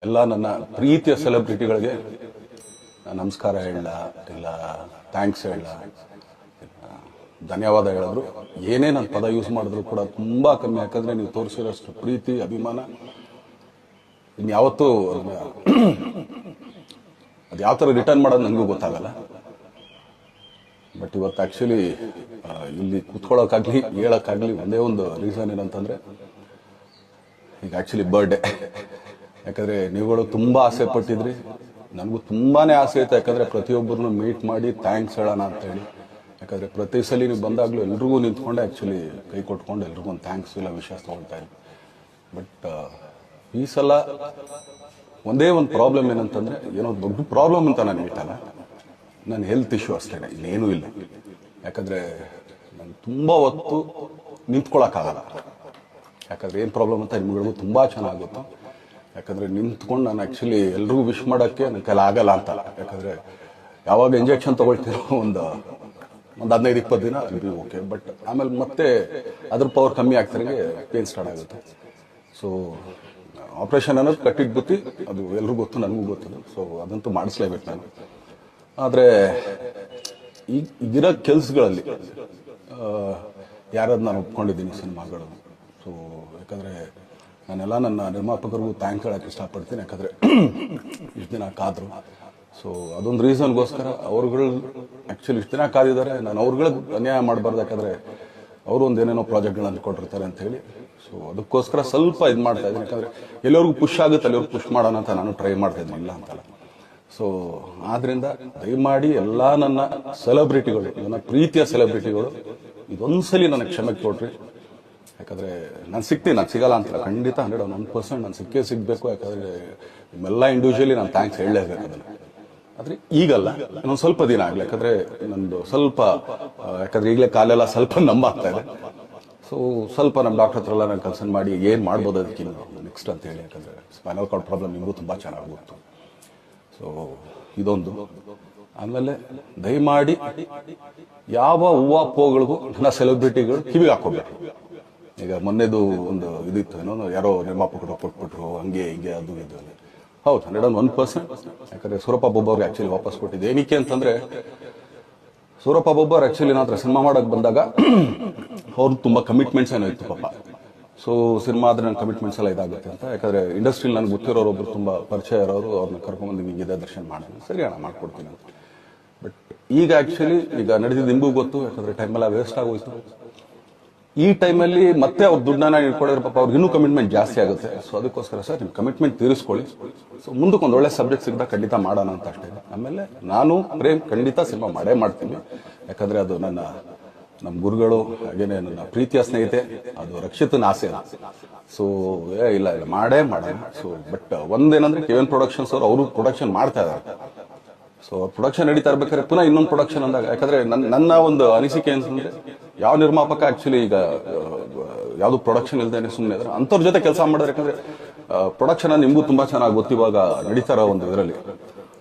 ಎಲ್ಲ ನನ್ನ ಪ್ರೀತಿಯ ಸೆಲೆಬ್ರಿಟಿಗಳಿಗೆ ನಮಸ್ಕಾರ ಹೇಳ ಇಲ್ಲ ಥ್ಯಾಂಕ್ಸ್ ಹೇಳ ಧನ್ಯವಾದ ಹೇಳಿದ್ರು ಏನೇ ನನ್ನ ಪದ ಯೂಸ್ ಮಾಡಿದ್ರು ಕೂಡ ತುಂಬಾ ಕಮ್ಮಿ. ಯಾಕಂದ್ರೆ ನೀವು ತೋರಿಸಿರೋಷ್ಟು ಪ್ರೀತಿ ಅಭಿಮಾನ ಇನ್ಯಾವತ್ತೂ ಅದು ಯಾವ ಥರ ರಿಟರ್ನ್ ಮಾಡೋದು ನನಗೂ ಗೊತ್ತಾಗಲ್ಲ. ಬಟ್ ಇವತ್ತು ಆ್ಯಕ್ಚುಲಿ ಇಲ್ಲಿ ಕೂತ್ಕೊಳ್ಳೋಕ್ಕಾಗಲಿ ಹೇಳೋಕ್ಕಾಗಲಿ ಒಂದೇ ಒಂದು ರೀಸನ್ ಏನಂತಂದರೆ ಈಗ ಆ್ಯಕ್ಚುಲಿ ಬರ್ಡೇ. ಯಾಕಂದರೆ ನೀವುಗಳು ತುಂಬ ಆಸೆ ಪಟ್ಟಿದ್ರಿ, ನನಗೂ ತುಂಬಾ ಆಸೆ ಇತ್ತು. ಯಾಕಂದರೆ ಪ್ರತಿಯೊಬ್ಬರನ್ನು ಮೀಟ್ ಮಾಡಿ ಥ್ಯಾಂಕ್ಸ್ ಹೇಳೋಣ ಅಂತೇಳಿ. ಯಾಕಂದರೆ ಪ್ರತಿ ಸಲ ನೀವು ಬಂದಾಗಲೂ ಎಲ್ರಿಗೂ ನಿಂತ್ಕೊಂಡೆ ಆ್ಯಕ್ಚುಲಿ ಕೈ ಕೊಟ್ಕೊಂಡು ಎಲ್ರಿಗೂ ಒಂದು ಥ್ಯಾಂಕ್ಸ್ ಇಲ್ಲ ವಿಷಯ ತೊಗೊಳ್ತಾ ಇದ್ವಿ. ಬಟ್ ಈ ಸಲ ಒಂದೇ ಒಂದು ಪ್ರಾಬ್ಲಮ್ ಏನಂತಂದರೆ, ಏನೋ ದೊಡ್ಡ ಪ್ರಾಬ್ಲಮ್ ಅಂತ ನಾನು ಹೇಳ್ತಲ್ಲ, ನನ್ನ ಹೆಲ್ತ್ ಇಶ್ಯೂ ಅಷ್ಟೇ, ಇನ್ನೇನೂ ಇಲ್ಲ. ಯಾಕಂದರೆ ನಾನು ತುಂಬ ಹೊತ್ತು ನಿಂತ್ಕೊಳ್ಳೋಕ್ಕಾಗಲ್ಲ. ಯಾಕಂದರೆ ಏನು ಪ್ರಾಬ್ಲಮ್ ಅಂತ ನಿಮ್ಗಳಿಗೂ ತುಂಬ ಚೆನ್ನಾಗುತ್ತೆ. ಯಾಕಂದರೆ ನಿಂತ್ಕೊಂಡು ನಾನು ಆ್ಯಕ್ಚುಲಿ ಎಲ್ರಿಗೂ ವಿಶ್ ಮಾಡೋಕ್ಕೆ ನನ್ನ ಕೈಲಿ ಆಗಲ್ಲ ಅಂತ. ಯಾಕಂದರೆ ಯಾವಾಗ ಇಂಜೆಕ್ಷನ್ ತೊಗೊಳ್ತೀರೋ ಒಂದು 15-20 ದಿನ ಅಲ್ಲಿ ಓಕೆ, ಬಟ್ ಆಮೇಲೆ ಮತ್ತೆ ಅದ್ರ ಪವರ್ ಕಮ್ಮಿ ಆಗ್ತಾರಂಗೆ ಪೇನ್ ಸ್ಟಾರ್ಟ್ ಆಗುತ್ತೆ. ಸೊ ಆಪ್ರೇಷನ್ ಅನ್ನೋದು ಕಟ್ಟಿಟ್ಟು ಬುತ್ತಿ, ಅದು ಎಲ್ರಿಗೂ ಗೊತ್ತು, ನನಗೂ ಗೊತ್ತದು. ಸೊ ಅದಂತೂ ಮಾಡಿಸ್ಲೇಬೇಕು ನಾನು. ಆದರೆ ಈಗಿರೋ ಕೆಲಸಗಳಲ್ಲಿ ಯಾರಾದ್ರು ನಾನು ಒಪ್ಕೊಂಡಿದ್ದೀನಿ ಸಿನಿಮಾಗಳು. ಸೊ ಯಾಕಂದರೆ ನಾನೆಲ್ಲ ನನ್ನ ನಿರ್ಮಾಪಕರಿಗೂ ಥ್ಯಾಂಕ್ ಹೇಳೋಕ್ಕೆ ಇಷ್ಟಪಡ್ತೀನಿ. ಯಾಕಂದರೆ ಇಷ್ಟು ದಿನ ಕಾದರು. ಸೊ ಅದೊಂದು ರೀಸನ್ಗೋಸ್ಕರ ಅವ್ರುಗಳು ಆ್ಯಕ್ಚುಲಿ ಇಷ್ಟು ದಿನ ಕಾದಿದ್ದಾರೆ. ನಾನು ಅವ್ರುಗಳಿಗೆ ಅನ್ಯಾಯ ಮಾಡಬಾರ್ದು. ಯಾಕಂದರೆ ಅವರು ಒಂದು ಏನೇನೋ ಪ್ರಾಜೆಕ್ಟ್ಗಳನ್ನು ಕೊಟ್ಟಿರ್ತಾರೆ ಅಂತ ಹೇಳಿ. ಸೊ ಅದಕ್ಕೋಸ್ಕರ ಸ್ವಲ್ಪ ಇದು ಮಾಡ್ತಾ ಇದ್ದೀನಿ. ಯಾಕಂದರೆ ಎಲ್ಲರಿಗೂ ಪುಷ್ ಆಗುತ್ತೆ ಅಲ್ಲಿವ್ರಿಗೆ ಪುಷ್ ಮಾಡೋಣ ಅಂತ ನಾನು ಟ್ರೈ ಮಾಡ್ತಾ ಇದ್ದೀನಿ, ಇಲ್ಲ ಅಂತಲ್ಲ. ಸೊ ಆದ್ದರಿಂದ ದಯಮಾಡಿ ಎಲ್ಲ ನನ್ನ ಸೆಲೆಬ್ರಿಟಿಗಳು, ನನ್ನ ಪ್ರೀತಿಯ ಸೆಲೆಬ್ರಿಟಿಗಳು, ಇದೊಂದ್ಸಲಿ ನನಗೆ ಕ್ಷಮೆ ಕೊಡ್ರಿ. ಯಾಕಂದರೆ ನಾನು ಸಿಗ್ತೀನಿ, ನಾನು ಸಿಗಲ್ಲ ಅಂತಲ್ಲ, ಖಂಡಿತ 101% ನಾನು ಸಿಗಬೇಕು. ಯಾಕಂದರೆ ನಿಮ್ಮೆಲ್ಲ ಇಂಡಿವಿಜುವಲಿ ನಾನು ಥ್ಯಾಂಕ್ಸ್ ಹೇಳಲೇಬೇಕು ಅದನ್ನು. ಆದರೆ ಈಗಲ್ಲ, ಇನ್ನೊಂದು ಸ್ವಲ್ಪ ದಿನ ಆಗಲಿ. ಯಾಕಂದರೆ ನಂದು ಸ್ವಲ್ಪ ಯಾಕಂದರೆ ಈಗಲೇ ಕಾಲೆಲ್ಲ ಸ್ವಲ್ಪ ನಂಬಾಗ್ತಾ ಇದೆ. ಸೊ ಸ್ವಲ್ಪ ನಮ್ಮ ಡಾಕ್ಟರ್ ಹತ್ರ ಎಲ್ಲ ನಾನು ಕನ್ಸಲ್ಟ್ ಮಾಡಿ ಏನು ಮಾಡ್ಬೋದು ಅದಕ್ಕಿಂತ ನೆಕ್ಸ್ಟ್ ಅಂತೇಳಿ. ಯಾಕಂದರೆ ಸ್ಪೈನಲ್ ಕಾರ್ಡ್ ಪ್ರಾಬ್ಲಮ್ ನಿಮಗೂ ತುಂಬ ಚೆನ್ನಾಗಿ ಗೊತ್ತು. ಸೊ ಇದೊಂದು. ಆಮೇಲೆ ದಯಮಾಡಿ ಯಾವ ಹೂವು ಪೋಗಳಿಗೂ ನನ್ನ ಸೆಲೆಬ್ರಿಟಿಗಳು ಕಿವಿಗೆ ಹಾಕೋಬೇಕು. ಈಗ ಮೊನ್ನೆದು ಒಂದು ಇದಿತ್ತು, ಏನೋ ಯಾರೋ ನಿರ್ಮಾಪಕರು ಕೊಟ್ಬಿಟ್ರು, ಹಂಗೆ ಹಿಂಗೆ ಅದು ಇದು. ಹೌದು, 101%. ಯಾಕಂದರೆ ಸೂರಪ್ಪ ಬೊಬ್ಬ ಅವ್ರಿಗೆ ಆ್ಯಕ್ಚುಲಿ ವಾಪಸ್ ಕೊಟ್ಟಿದ್ದೆ. ಏನಕ್ಕೆ ಅಂತಂದರೆ, ಸೂರಪ್ಪ ಬೊಬ್ಬ ಅವ್ರು ಆ್ಯಕ್ಚುಲಿ ನನ್ನ ಹತ್ರ ಸಿನಿಮಾ ಮಾಡೋಕ್ಕೆ ಬಂದಾಗ ಅವ್ರು ತುಂಬ ಕಮಿಟ್ಮೆಂಟ್ಸ್ ಏನೋ ಇತ್ತು ಪಾಪ. ಸೊ ಸಿನಿಮಾ ಆದರೆ ನನ್ನ ಕಮಿಟ್ಮೆಂಟ್ಸ್ ಎಲ್ಲ ಇದಾಗುತ್ತೆ ಅಂತ. ಯಾಕಂದರೆ ಇಂಡಸ್ಟ್ರಿಲಿ ನನಗೆ ಗೊತ್ತಿರೋರು ಒಬ್ಬರು ತುಂಬ ಪರಿಚಯ ಇರೋರು, ಅವ್ರನ್ನ ಕರ್ಕೊಂಡ್ಬಂದು ಹಿಂಗಿದೆ ದರ್ಶನ ಮಾಡೋಣ, ಸರಿ ಅಣ್ಣ ಮಾಡ್ಕೊಡ್ತೀನಿ ಅಂತ. ಬಟ್ ಈಗ ಆ್ಯಕ್ಚುಲಿ ಈಗ ನಡೆದಿದ್ದು ನಿಮಗೂ ಗೊತ್ತು. ಯಾಕಂದರೆ ಟೈಮೆಲ್ಲ ವೇಸ್ಟ್ ಆಗೋಯ್ತು. ಈ ಟೈಮಲ್ಲಿ ಮತ್ತೆ ಅವ್ರ ದುಡ್ಡನ್ನ ಇಟ್ಕೊಳ್ಳೋದ್ರ ಪಾಪ ಅವ್ರಿಗೆ ಇನ್ನೂ ಕಮಿಟ್ಮೆಂಟ್ ಜಾಸ್ತಿ ಆಗುತ್ತೆ. ಸೊ ಅದಕ್ಕೋಸ್ಕರ ಸರ್ ನಿಮ್ಮ ಕಮಿಟ್ಮೆಂಟ್ ತೀರಿಸ್ಕೊಳ್ಳಿ. ಸೊ ಮುಂದಕ್ಕೆ ಒಂದು ಒಳ್ಳೆ ಸಬ್ಜೆಕ್ಟ್ ಸಿಗ್ದಾಗ ಖಂಡಿತ ಮಾಡೋಣ ಅಂತ ಅಷ್ಟೇ. ಆಮೇಲೆ ನಾನು ಪ್ರೇಮ್ ಖಂಡಿತ ಸಿನಿಮಾ ಮಾಡೇ ಮಾಡ್ತೀನಿ. ಯಾಕಂದರೆ ಅದು ನಮ್ಮ ಗುರುಗಳು, ಹಾಗೇನೆ ನನ್ನ ಪ್ರೀತಿಯ ಸ್ನೇಹಿತೆ, ಅದು ರಕ್ಷಿತನ ಆಸೆ. ಸೊ ಇಲ್ಲ ಮಾಡೇ ಮಾಡೋಣ. ಸೊ ಬಟ್ ಒಂದೇನಂದ್ರೆ KVN ಪ್ರೊಡಕ್ಷನ್ಸ್ ಅವರು ಪ್ರೊಡಕ್ಷನ್ ಮಾಡ್ತಾ ಇದ್ದಾರೆ. ಸೊ ಪ್ರೊಡಕ್ಷನ್ ನಡೀತಾ ಇರ್ಬೇಕಾದ್ರೆ ಪುನಃ ಇನ್ನೊಂದು ಪ್ರೊಡಕ್ಷನ್ ಅಂದಾಗ, ಯಾಕಂದ್ರೆ ನನ್ನ ಒಂದು ಅನಿಸಿಕೆ ಅಂತಂದ್ರೆ, ಯಾವ ನಿರ್ಮಾಪಕ ಆಕ್ಚುಲಿ ಈಗ ಯಾವ್ದು ಪ್ರೊಡಕ್ಷನ್ ಇಲ್ದೇನೆ ಸುಮ್ಮನೆ ಇದ್ರೆ ಅಂಥವ್ರ ಜೊತೆ ಕೆಲಸ ಮಾಡಿದ್ರೆ. ಯಾಕಂದ್ರೆ ಪ್ರೊಡಕ್ಷನ್ ನಿಮಗೂ ತುಂಬಾ ಚೆನ್ನಾಗಿ ಗೊತ್ತು. ಇವಾಗ ನಡೀತಾ ಇರೋ ಒಂದು ಇದರಲ್ಲಿ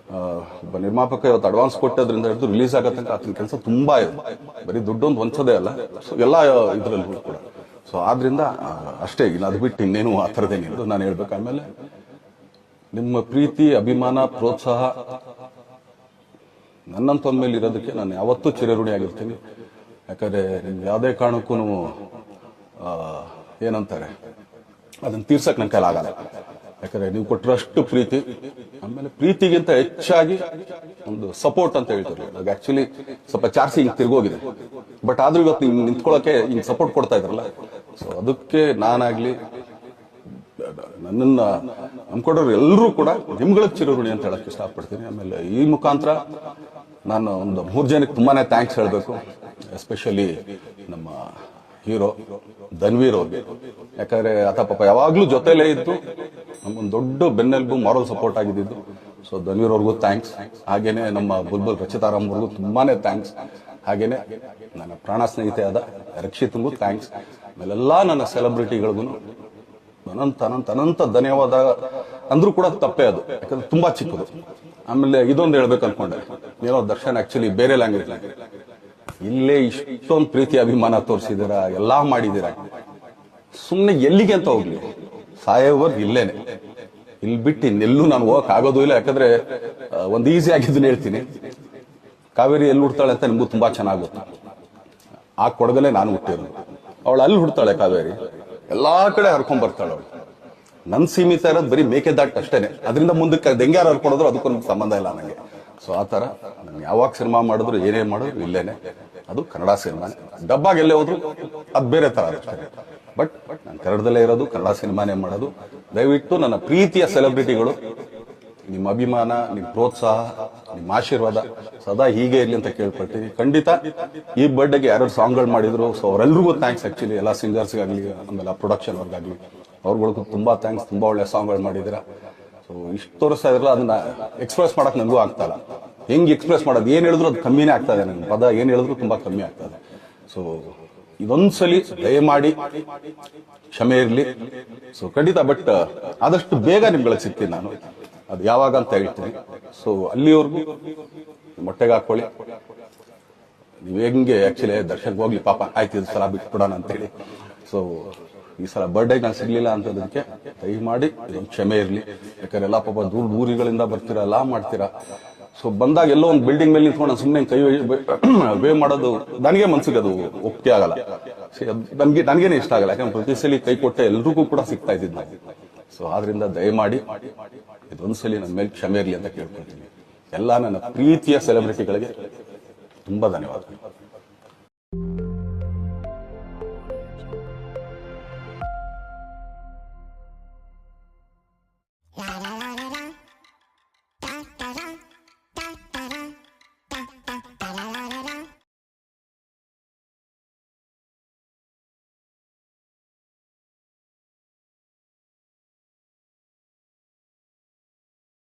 ಒಬ್ಬ ನಿರ್ಮಾಪಕ ಇವತ್ತು ಅಡ್ವಾನ್ಸ್ ಕೊಟ್ಟದ್ರಿಂದ ಹಿಡಿದು ರಿಲೀಸ್ ಆಗತ್ತೆ ಆತನ ಕೆಲಸ ತುಂಬಾ ಇದೆ. ಬರೀ ದುಡ್ಡೊಂದು ಹೊಂಚೋದೇ ಅಲ್ಲ, ಸೊ ಎಲ್ಲ ಇದರಲ್ಲೂ ಕೂಡ. ಸೊ ಆದ್ರಿಂದ ಅಷ್ಟೇ, ಇಲ್ಲ ಅದು ಬಿಟ್ಟು ಇನ್ನೇನು ಆ ಥರದ್ದೇನಿಲ್ಲ ನಾನು ಹೇಳ್ಬೇಕು. ಆಮೇಲೆ ನಿಮ್ಮ ಪ್ರೀತಿ, ಅಭಿಮಾನ, ಪ್ರೋತ್ಸಾಹ ನನ್ನಂತ ಮೇಲೆ ಇರೋದಕ್ಕೆ ನಾನು ಯಾವತ್ತೂ ಚಿರಋಣಿಯಾಗಿರ್ತೀನಿ. ಯಾಕಂದರೆ ನಿಮ್ಗೆ ಯಾವುದೇ ಕಾರಣಕ್ಕೂ ಏನಂತಾರೆ ಅದನ್ನು ತೀರ್ಸಕ್ಕೆ ನನ್ನ ಕೈಲಾಗಲ್ಲ. ಯಾಕಂದರೆ ನೀವು ಕೊಟ್ಟರಷ್ಟು ಪ್ರೀತಿ, ಆಮೇಲೆ ಪ್ರೀತಿಗಿಂತ ಹೆಚ್ಚಾಗಿ ಒಂದು ಸಪೋರ್ಟ್ ಅಂತ ಹೇಳ್ತಾರೆ. ಅದು ಆ್ಯಕ್ಚುಲಿ ಸ್ವಲ್ಪ ಚಾರ್ಸಿ ಹಿಂಗೆ ತಿರ್ಗೋಗಿದೆ. ಬಟ್ ಆದ್ರೂ ಇವತ್ತು ಹಿಂಗೆ ನಿಂತ್ಕೊಳ್ಳೋಕೆ ಹಿಂಗೆ ಸಪೋರ್ಟ್ ಕೊಡ್ತಾ ಇದ್ರಲ್ಲ. ಸೊ ಅದಕ್ಕೆ ನಾನಾಗಲಿ ನನ್ನನ್ನು ನಂಬ್ಕೊಡೋರು ಎಲ್ಲರೂ ಕೂಡ ನಿಮ್ಗಳಿಗೆ ಚಿರಋಣಿ ಅಂತ ಹೇಳಕ್ಕೆ ಇಷ್ಟಪಡ್ತೀನಿ. ಆಮೇಲೆ ಈ ಮುಖಾಂತರ ನಾನು ಒಂದು 3 ಜನಕ್ಕೆ ತುಂಬಾನೇ ಥ್ಯಾಂಕ್ಸ್ ಹೇಳಬೇಕು. ಎಸ್ಪೆಷಲಿ ನಮ್ಮ ಹೀರೋ ಧನ್ವೀರ್ ಅವ್ರಿಗೆ. ಯಾಕಂದ್ರೆ ಆತ ಪಾಪ ಯಾವಾಗ್ಲೂ ಜೊತೆಲೇ ಇದ್ದು ನಮ್ಗೊಂದು ದೊಡ್ಡ ಬೆನ್ನೆಲುಬು, ಮಾರಲ್ ಸಪೋರ್ಟ್ ಆಗಿದ್ದು. ಸೊ ಧನ್ವೀರ್ ಅವ್ರಿಗೂ ಥ್ಯಾಂಕ್ಸ್. ಹಾಗೇನೆ ನಮ್ಮ ಬುಲ್ಬುಲ್ ರಚಿತಾರಾಮ್ ಅವ್ರಿಗೂ ತುಂಬಾನೇ ಥ್ಯಾಂಕ್ಸ್. ಹಾಗೇನೆ ನನ್ನ ಪ್ರಾಣ ಸ್ನೇಹಿತೆ ಆದ ರಕ್ಷಿತ್ಗೂ ಥ್ಯಾಂಕ್ಸ್. ಆಮೇಲೆಲ್ಲ ನನ್ನ ಸೆಲೆಬ್ರಿಟಿಗಳಿಗೂ ಅನಂತ ಧನ್ಯವಾದ ಅಂದ್ರೂ ಕೂಡ ತಪ್ಪೇ ಅದು. ಯಾಕಂದ್ರೆ ತುಂಬಾ ಚಿಕ್ಕದು. ಆಮೇಲೆ ಇದೊಂದು ಹೇಳ್ಬೇಕು ಅನ್ಕೊಂಡೆ, ಏನೋ ದರ್ಶನ್ ಆಕ್ಚುಲಿ ಬೇರೆ ಲ್ಯಾಂಗ್ವೇಜ್ ಇಲ್ಲೇ ಇಷ್ಟೊಂದು ಪ್ರೀತಿ ಅಭಿಮಾನ ತೋರಿಸಿದ್ದೀರಾ, ಎಲ್ಲಾ ಮಾಡಿದ್ದೀರಾ, ಸುಮ್ಮನೆ ಎಲ್ಲಿಗೆ ಅಂತ ಹೋಗ್ಲಿ, ಸಾಯೋವರ್ಗು ಇಲ್ಲೇನೆ. ಇಲ್ಲಿ ಬಿಟ್ಟು ಇನ್ನೆಲ್ಲೂ ನಾನು ಹೋಗಕ್ ಆಗೋದು ಇಲ್ಲ. ಯಾಕಂದ್ರೆ ಒಂದು ಈಸಿ ಆಗಿದ್ದನ್ನ ಹೇಳ್ತೀನಿ, ಕಾವೇರಿ ಎಲ್ಲಿ ಹುಡ್ತಾಳೆ ಅಂತ ನಿಮಗೂ ತುಂಬಾ ಚೆನ್ನಾಗಿ ಗೊತ್ತು. ಆ ಕೊಡಗಲ್ಲೇ ನಾನು ಹುಟ್ಟಿರೋದು. ಅವಳು ಅಲ್ಲಿ ಹುಡ್ತಾಳೆ ಕಾವೇರಿ, ಎಲ್ಲಾ ಕಡೆ ಹರ್ಕೊಂಡ್ ಬರ್ತಾಳೆ ಅವಳು. ನನ್ ಸೀಮಿತ ಇರೋದು ಬರೀ ಮೇಕೆದಾಟ್ ಅಷ್ಟೇನೆ, ಅದರಿಂದ ಮುಂದಕ್ಕೆ ದೆಂಗ್ಯಾರು ಹರ್ಕೊಡೋದ್ರು ಅದಕ್ಕೊಂದು ಸಂಬಂಧ ಇಲ್ಲ ನನಗೆ. ಸೊ ಆ ತರ ನಾನು ಯಾವಾಗ ಸಿನಿಮಾ ಮಾಡಿದ್ರು ಏನೇ ಮಾಡಿದ್ರು ಇಲ್ಲೇನೆ, ಅದು ಕನ್ನಡ ಸಿನಿಮಾನೆ. ಡಬ್ಬಾಗ ಎಲ್ಲೇ ಹೋದ್ರು ಅದು ಬೇರೆ ತರ ಅಷ್ಟೇ. ಬಟ್ ನಾನು ಕನ್ನಡದಲ್ಲೇ ಇರೋದು, ಕನ್ನಡ ಸಿನಿಮಾನೇ ಮಾಡೋದು. ದಯವಿಟ್ಟು ನನ್ನ ಪ್ರೀತಿಯ ಸೆಲೆಬ್ರಿಟಿಗಳು, ನಿಮ್ಮ ಅಭಿಮಾನ, ನಿಮ್ಮ ಪ್ರೋತ್ಸಾಹ, ನಿಮ್ಮ ಆಶೀರ್ವಾದ ಸದಾ ಹೀಗೆ ಇರ್ಲಿ ಅಂತ ಕೇಳ್ಕೊಳ್ತೀನಿ. ಖಂಡಿತ ಈ ಬರ್ಡೇಗೆ ಯಾರು ಸಾಂಗ್ಗಳು ಮಾಡಿದ್ರು, ಸೊ ಅವರೆಲ್ರಿಗೂ ಥ್ಯಾಂಕ್ಸ್. ಆಕ್ಚುಲಿ ಎಲ್ಲ ಸಿಂಗರ್ಸ್ಗಾಗ್ಲಿ, ಆಮೇಲೆ ಪ್ರೊಡಕ್ಷನ್ ಅವ್ರಿಗಾಗ್ಲಿ, ಅವ್ರಗಳಿಗೂ ತುಂಬಾ ಥ್ಯಾಂಕ್ಸ್. ತುಂಬಾ ಒಳ್ಳೆ ಸಾಂಗ್ಗಳು ಮಾಡಿದಿರ. ಸೊ ಇಷ್ಟು ತೋರಿಸ್ತಾ ಇದ್ರಲ್ಲ, ಅದನ್ನ ಎಕ್ಸ್ಪ್ರೆಸ್ ಮಾಡಕ್ ನನಗೂ ಆಗ್ತಾ ಇಲ್ಲ. ಹೆಂಗ್ ಎಕ್ಸ್ಪ್ರೆಸ್ ಮಾಡೋದು, ಏನ್ ಹೇಳಿದ್ರು ಅದು ಕಮ್ಮಿನೇ ಆಗ್ತದೆ. ನನ್ನ ಪದ ಏನ್ ಹೇಳಿದ್ರು ತುಂಬಾ ಕಮ್ಮಿ ಆಗ್ತದೆ. ಸೊ ಇದೊಂದ್ಸಲಿ ದಯಮಾಡಿ ಕ್ಷಮೆ ಇರ್ಲಿ. ಸೊ ಖಂಡಿತ, ಬಟ್ ಆದಷ್ಟು ಬೇಗ ನಿಮ್ಗಳಿಗೆ ಸಿಗ್ತೀನಿ ನಾನು. ಅದು ಯಾವಾಗ ಅಂತ ಹೇಳ್ತೀನಿ. ಸೊ ಅಲ್ಲಿವರೆಗೂ ಮೊಟ್ಟೆಗೆ ಹಾಕೊಳ್ಳಿ. ನೀವ್ ಹೆಂಗೆ ಆಕ್ಚುಲಿ ದರ್ಶನ್ಗೆ ಹೋಗ್ಲಿ ಪಾಪ, ಆಯ್ತು ಇದು ಸಲ ಬಿಟ್ಬಿಡೋಣ ಅಂತೇಳಿ. ಸೊ ಈ ಸಲ ಬರ್ಡೇಗೆ ನಾನು ಸಿಗ್ಲಿಲ್ಲ ಅಂತದಕ್ಕೆ ದಯಮಾಡಿ ಇದೊಂದು ಕ್ಷಮೆ ಇರ್ಲಿ. ಯಾಕಂದ್ರೆ ಎಲ್ಲ ಪಾಪ ದೂರಿಗಳಿಂದ ಬರ್ತೀರಾ, ಎಲ್ಲ ಮಾಡ್ತೀರಾ. ಸೊ ಬಂದಾಗ ಎಲ್ಲೋ ಒಂದು ಬಿಲ್ಡಿಂಗ್ ಮೇಲೆ ನಿಂತ್ಕೊಂಡು ಸುಮ್ಮನೆ ಕೈ ವೇ ಮಾಡೋದು ನನಗೆ ಮನ್ಸಿಗೆ ಅದು ಒಪ್ಪಿಗೆ ಆಗಲ್ಲ. ನನಗೇನೆ ಇಷ್ಟ ಆಗಲ್ಲ. ಯಾಕಂದ್ರೆ ಪ್ರತಿ ಸಲ ಕೈ ಕೊಟ್ಟೆ ಎಲ್ರಿಗೂ ಕೂಡ ಸಿಗ್ತಾ ಇದ್ದಿದ್ದು ನಾವು. ಸೊ ಆದ್ರಿಂದ ದಯಮಾಡಿ ಇದೊಂದ್ಸಲಿ ನನ್ನ ಮೇಲೆ ಕ್ಷಮೆ ಇರಲಿ ಅಂತ ಕೇಳ್ಕೊಳ್ತೀನಿ. ಎಲ್ಲ ನನ್ನ ಪ್ರೀತಿಯ ಸೆಲೆಬ್ರಿಟಿಗಳಿಗೆ ತುಂಬಾ ಧನ್ಯವಾದಗಳು.